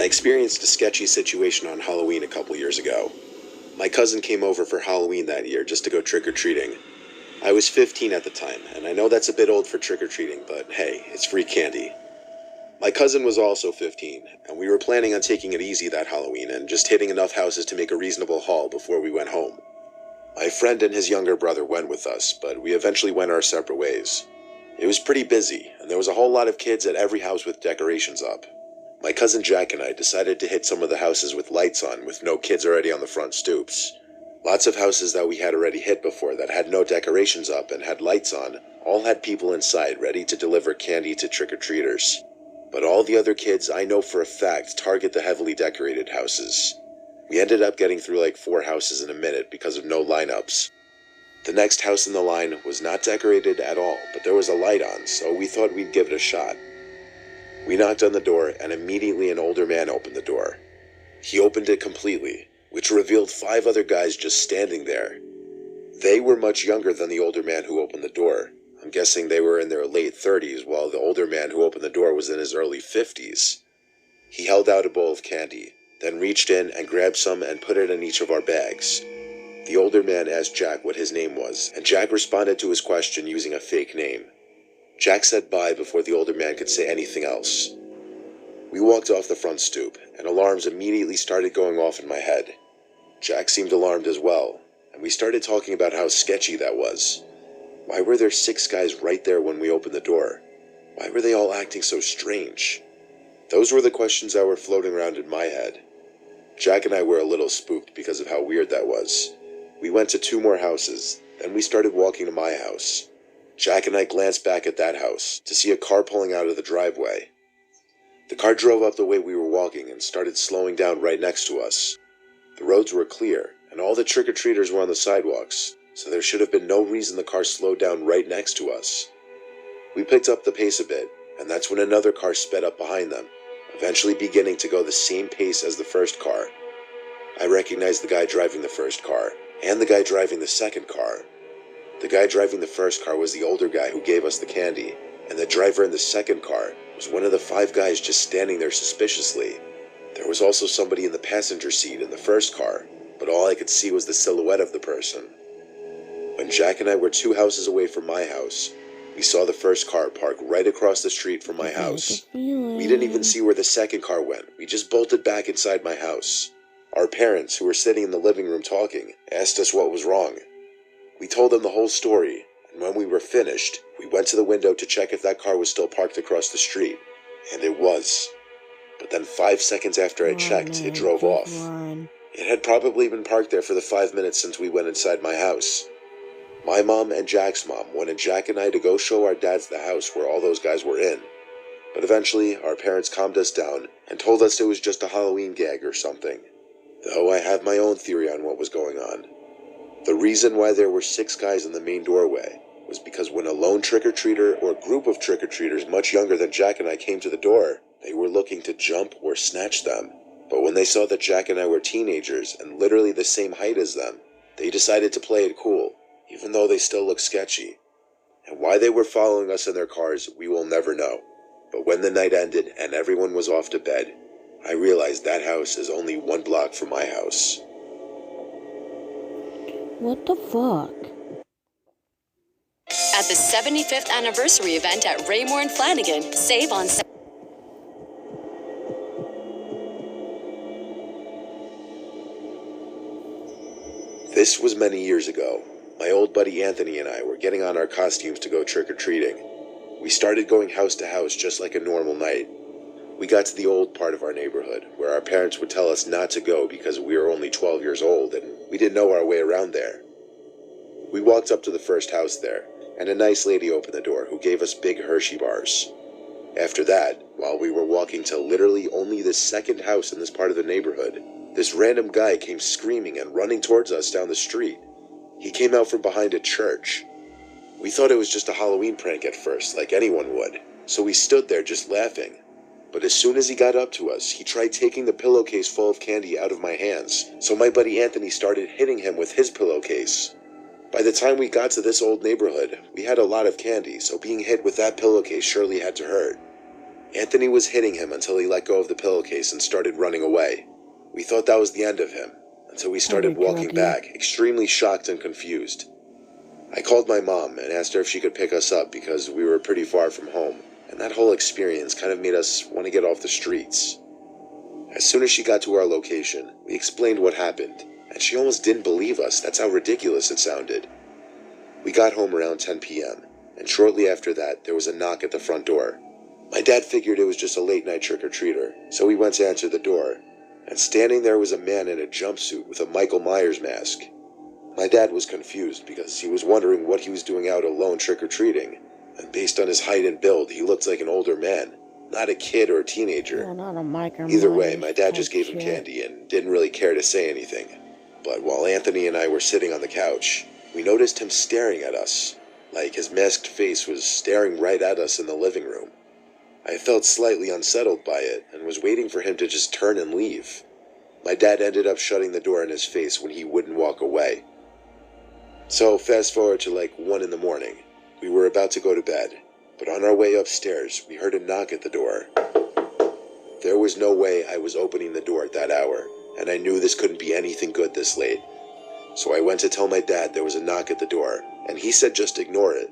I experienced a sketchy situation on Halloween a couple years ago. My cousin came over for Halloween that year just to go trick-or-treating. I was 15 at the time, and I know that's a bit old for trick-or-treating, but hey, it's free candy. My cousin was also 15, and we were planning on taking it easy that Halloween and just hitting enough houses to make a reasonable haul before we went home. My friend and his younger brother went with us, but we eventually went our separate ways. It was pretty busy, and there was a whole lot of kids at every house with decorations up. My cousin Jack and I decided to hit some of the houses with lights on with no kids already on the front stoops. Lots of houses that we had already hit before that had no decorations up and had lights on all had people inside ready to deliver candy to trick-or-treaters. But all the other kids I know for a fact target the heavily decorated houses. We ended up getting through like 4 houses in a minute because of no lineups. The next house in the line was not decorated at all, but there was a light on, so we thought we'd give it a shot. We knocked on the door, and immediately an older man opened the door. He opened it completely, which revealed 5 other guys just standing there. They were much younger than the older man who opened the door. I'm guessing they were in their late 30s, while the older man who opened the door was in his early 50s. He held out a bowl of candy, then reached in and grabbed some and put it in each of our bags. The older man asked Jack what his name was, and Jack responded to his question using a fake name. Jack said bye before the older man could say anything else. We walked off the front stoop, and alarms immediately started going off in my head. Jack seemed alarmed as well, and we started talking about how sketchy that was. Why were there 6 guys right there when we opened the door? Why were they all acting so strange? Those were the questions that were floating around in my head. Jack and I were a little spooked because of how weird that was. We went to 2 more houses, then we started walking to my house. Jack and I glanced back at that house to see a car pulling out of the driveway. The car drove up the way we were walking and started slowing down right next to us. The roads were clear, and all the trick-or-treaters were on the sidewalks, so there should have been no reason the car slowed down right next to us. We picked up the pace a bit, and that's when another car sped up behind them, eventually beginning to go the same pace as the first car. I recognized the guy driving the first car, and the guy driving the second car. The guy driving the first car was the older guy who gave us the candy, and the driver in the second car was one of the 5 guys just standing there suspiciously. There was also somebody in the passenger seat in the first car, but all I could see was the silhouette of the person. When Jack and I were 2 houses away from my house, we saw the first car park right across the street from my house. We didn't even see where the second car went. We just bolted back inside my house. Our parents, who were sitting in the living room talking, asked us what was wrong. We told them the whole story, and when we were finished, we went to the window to check if that car was still parked across the street, and it was. But then 5 seconds after I checked, it drove off. It had probably been parked there for the 5 minutes since we went inside my house. My mom and Jack's mom wanted Jack and I to go show our dads the house where all those guys were in. But eventually, our parents calmed us down and told us it was just a Halloween gag or something. Though I have my own theory on what was going on. The reason why there were 6 guys in the main doorway was because when a lone trick-or-treater or group of trick-or-treaters much younger than Jack and I came to the door, they were looking to jump or snatch them. But when they saw that Jack and I were teenagers and literally the same height as them, they decided to play it cool, even though they still looked sketchy. And why they were following us in their cars, we will never know. But when the night ended and everyone was off to bed, I realized that house is only 1 block from my house. What the fuck? At the 75th anniversary event at Raymore and Flanagan, save on... This was many years ago. My old buddy Anthony and I were getting on our costumes to go trick-or-treating. We started going house to house just like a normal night. We got to the old part of our neighborhood, where our parents would tell us not to go because we were only 12 years old and we didn't know our way around there. We walked up to the first house there, and a nice lady opened the door who gave us big Hershey bars. After that, while we were walking to literally only the second house in this part of the neighborhood, this random guy came screaming and running towards us down the street. He came out from behind a church. We thought it was just a Halloween prank at first, like anyone would, so we stood there just laughing. But as soon as he got up to us, he tried taking the pillowcase full of candy out of my hands, so my buddy Anthony started hitting him with his pillowcase. By the time we got to this old neighborhood, we had a lot of candy, so being hit with that pillowcase surely had to hurt. Anthony was hitting him until he let go of the pillowcase and started running away. We thought that was the end of him, until we started walking back, extremely shocked and confused. I called my mom and asked her if she could pick us up because we were pretty far from home, and that whole experience kind of made us want to get off the streets. As soon as she got to our location, we explained what happened, and she almost didn't believe us. That's how ridiculous it sounded. We got home around 10 p.m., and shortly after that, there was a knock at the front door. My dad figured it was just a late-night trick-or-treater, so we went to answer the door, and standing there was a man in a jumpsuit with a Michael Myers mask. My dad was confused because he was wondering what he was doing out alone trick-or-treating, and based on his height and build, he looked like an older man, not a kid or a teenager. Either way, my dad just gave him candy and didn't really care to say anything. But while Anthony and I were sitting on the couch, we noticed him staring at us, like his masked face was staring right at us in the living room. I felt slightly unsettled by it and was waiting for him to just turn and leave. My dad ended up shutting the door in his face when he wouldn't walk away. So fast forward to like 1 in the morning. We were about to go to bed, but on our way upstairs, we heard a knock at the door. There was no way I was opening the door at that hour, and I knew this couldn't be anything good this late. So I went to tell my dad there was a knock at the door, and he said just ignore it.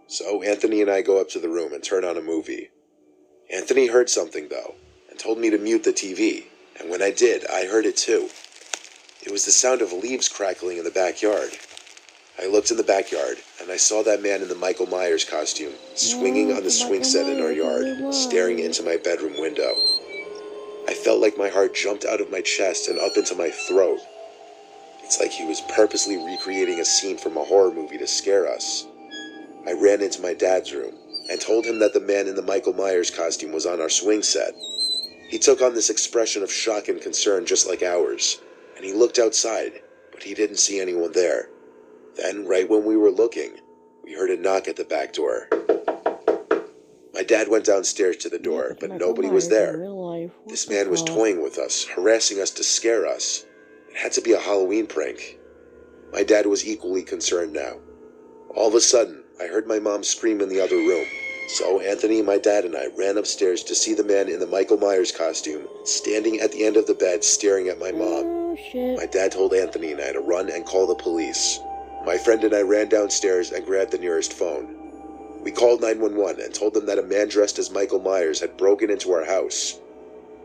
So Anthony and I go up to the room and turn on a movie. Anthony heard something though, and told me to mute the TV, and when I did, I heard it too. It was the sound of leaves crackling in the backyard. I looked in the backyard, and I saw that man in the Michael Myers costume, swinging on the swing set in our yard, staring into my bedroom window. I felt like my heart jumped out of my chest and up into my throat. It's like he was purposely recreating a scene from a horror movie to scare us. I ran into my dad's room and told him that the man in the Michael Myers costume was on our swing set. He took on this expression of shock and concern just like ours, and he looked outside, but he didn't see anyone there. Then, right when we were looking, we heard a knock at the back door. My dad went downstairs to the door, but nobody was there. This man was toying with us, harassing us to scare us. It had to be a Halloween prank. My dad was equally concerned now. All of a sudden, I heard my mom scream in the other room. So Anthony, my dad, and I ran upstairs to see the man in the Michael Myers costume standing at the end of the bed staring at my mom. My dad told Anthony and I to run and call the police. My friend and I ran downstairs and grabbed the nearest phone. We called 911 and told them that a man dressed as Michael Myers had broken into our house.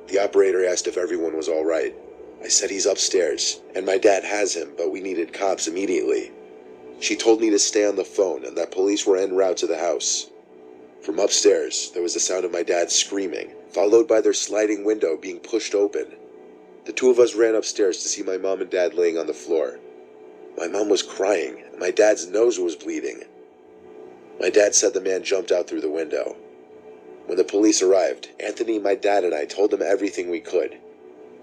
The operator asked if everyone was all right. I said he's upstairs, and my dad has him, but we needed cops immediately. She told me to stay on the phone and that police were en route to the house. From upstairs, there was the sound of my dad screaming, followed by their sliding window being pushed open. The two of us ran upstairs to see my mom and dad laying on the floor. My mom was crying, and my dad's nose was bleeding. My dad said the man jumped out through the window. When the police arrived, Anthony, my dad, and I told them everything we could.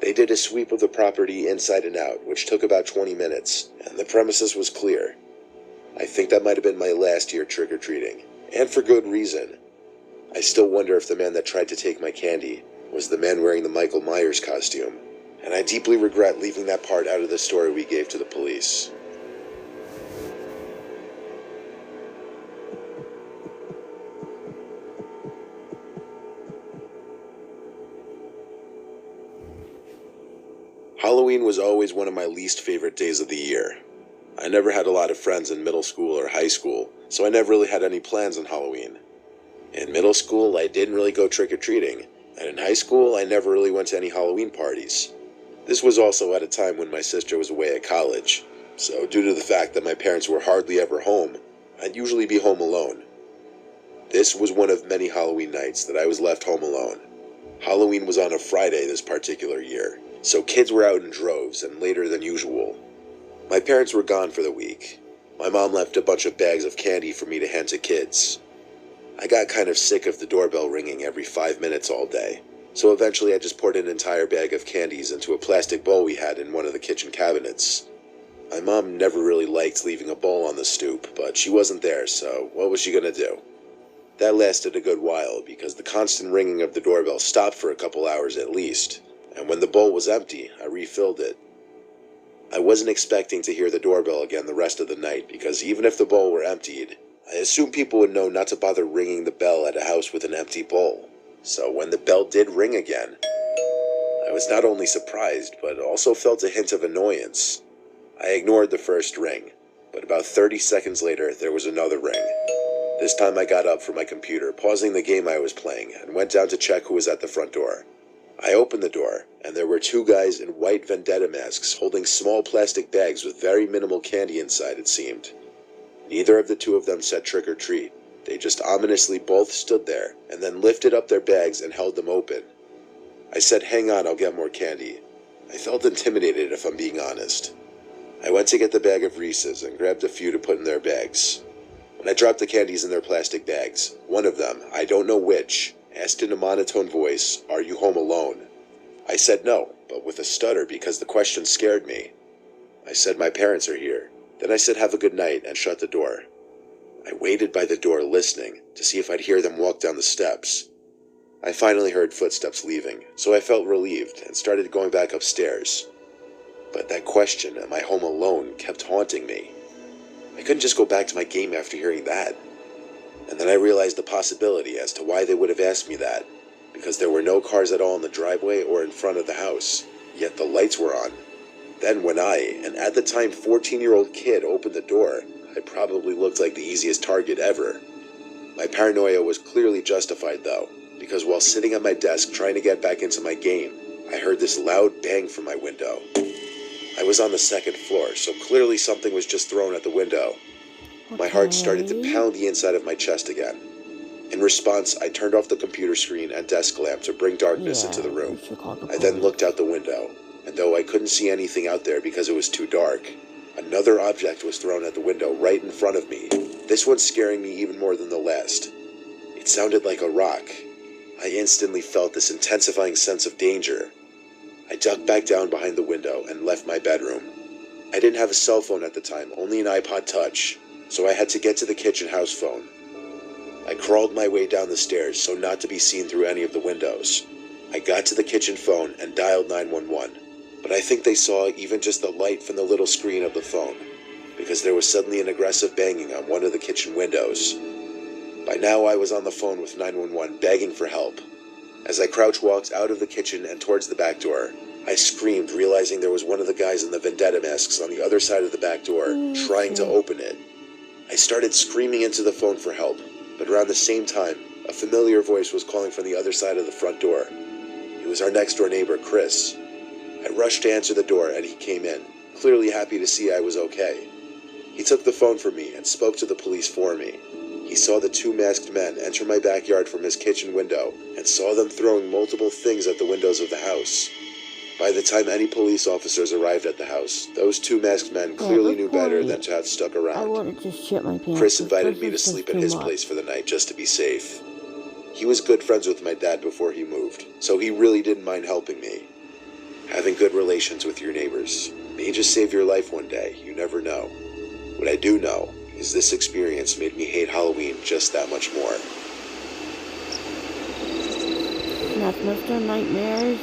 They did a sweep of the property inside and out, which took about 20 minutes, and the premises was clear. I think that might have been my last year trick-or-treating, and for good reason. I still wonder if the man that tried to take my candy was the man wearing the Michael Myers costume, and I deeply regret leaving that part out of the story we gave to the police. Halloween was always one of my least favorite days of the year. I never had a lot of friends in middle school or high school, so I never really had any plans on Halloween. In middle school, I didn't really go trick-or-treating, and in high school, I never really went to any Halloween parties. This was also at a time when my sister was away at college, so due to the fact that my parents were hardly ever home, I'd usually be home alone. This was one of many Halloween nights that I was left home alone. Halloween was on a Friday this particular year, so kids were out in droves and later than usual. My parents were gone for the week. My mom left a bunch of bags of candy for me to hand to kids. I got kind of sick of the doorbell ringing every 5 minutes all day, so eventually I just poured an entire bag of candies into a plastic bowl we had in one of the kitchen cabinets. My mom never really liked leaving a bowl on the stoop, but she wasn't there, so what was she gonna do? That lasted a good while because the constant ringing of the doorbell stopped for a couple hours at least, and when the bowl was empty, I refilled it. I wasn't expecting to hear the doorbell again the rest of the night because even if the bowl were emptied, I assumed people would know not to bother ringing the bell at a house with an empty bowl. So when the bell did ring again, I was not only surprised, but also felt a hint of annoyance. I ignored the first ring, but about 30 seconds later, there was another ring. This time I got up from my computer, pausing the game I was playing, and went down to check who was at the front door. I opened the door, and there were two guys in white vendetta masks holding small plastic bags with very minimal candy inside, it seemed. Neither of the two of them said trick or treat. They just ominously both stood there, and then lifted up their bags and held them open. I said, "Hang on, I'll get more candy." I felt intimidated, if I'm being honest. I went to get the bag of Reese's and grabbed a few to put in their bags. When I dropped the candies in their plastic bags, one of them, I don't know which, asked in a monotone voice, "Are you home alone?" I said no, but with a stutter because the question scared me. I said, "My parents are here." Then I said, "Have a good night," and shut the door. I waited by the door listening to see if I'd hear them walk down the steps. I finally heard footsteps leaving, so I felt relieved and started going back upstairs. But that question, "Am I home alone?" kept haunting me. I couldn't just go back to my game after hearing that. And then I realized the possibility as to why they would have asked me that, because there were no cars at all in the driveway or in front of the house, yet the lights were on. Then when I, an at the time 14-year-old kid, opened the door, I probably looked like the easiest target ever. My paranoia was clearly justified though, because while sitting at my desk trying to get back into my game, I heard this loud bang from my window. I was on the second floor, so clearly something was just thrown at the window. My heart started to pound the inside of my chest again. In response, I turned off the computer screen and desk lamp to bring darkness into the room. I then looked out the window, and though I couldn't see anything out there because it was too dark, another object was thrown at the window right in front of me, this one scaring me even more than the last. It sounded like a rock. I instantly felt this intensifying sense of danger. I ducked back down behind the window and left my bedroom. I didn't have a cell phone at the time, only an iPod Touch, so I had to get to the kitchen house phone. I crawled my way down the stairs so not to be seen through any of the windows. I got to the kitchen phone and dialed 911, but I think they saw even just the light from the little screen of the phone, because there was suddenly an aggressive banging on one of the kitchen windows. By now I was on the phone with 911 begging for help. As I crouch-walked out of the kitchen and towards the back door, I screamed, realizing there was one of the guys in the vendetta masks on the other side of the back door, trying to open it. I started screaming into the phone for help, but around the same time, a familiar voice was calling from the other side of the front door. It was our next-door neighbor, Chris. I rushed to answer the door, and he came in, clearly happy to see I was okay. He took the phone from me and spoke to the police for me. He saw the two masked men enter my backyard from his kitchen window and saw them throwing multiple things at the windows of the house. By the time any police officers arrived at the house, those two masked men clearly knew better than to have stuck I around. wanted to shit my pants. Chris but invited this me to is just sleep at too his much. place for the night just to be safe. He was good friends with my dad before he moved, so he really didn't mind helping me. Having good relations with your neighbors may just save your life one day, you never know. What I do know is this experience made me hate Halloween just that much more. That's Mr. Nightmares.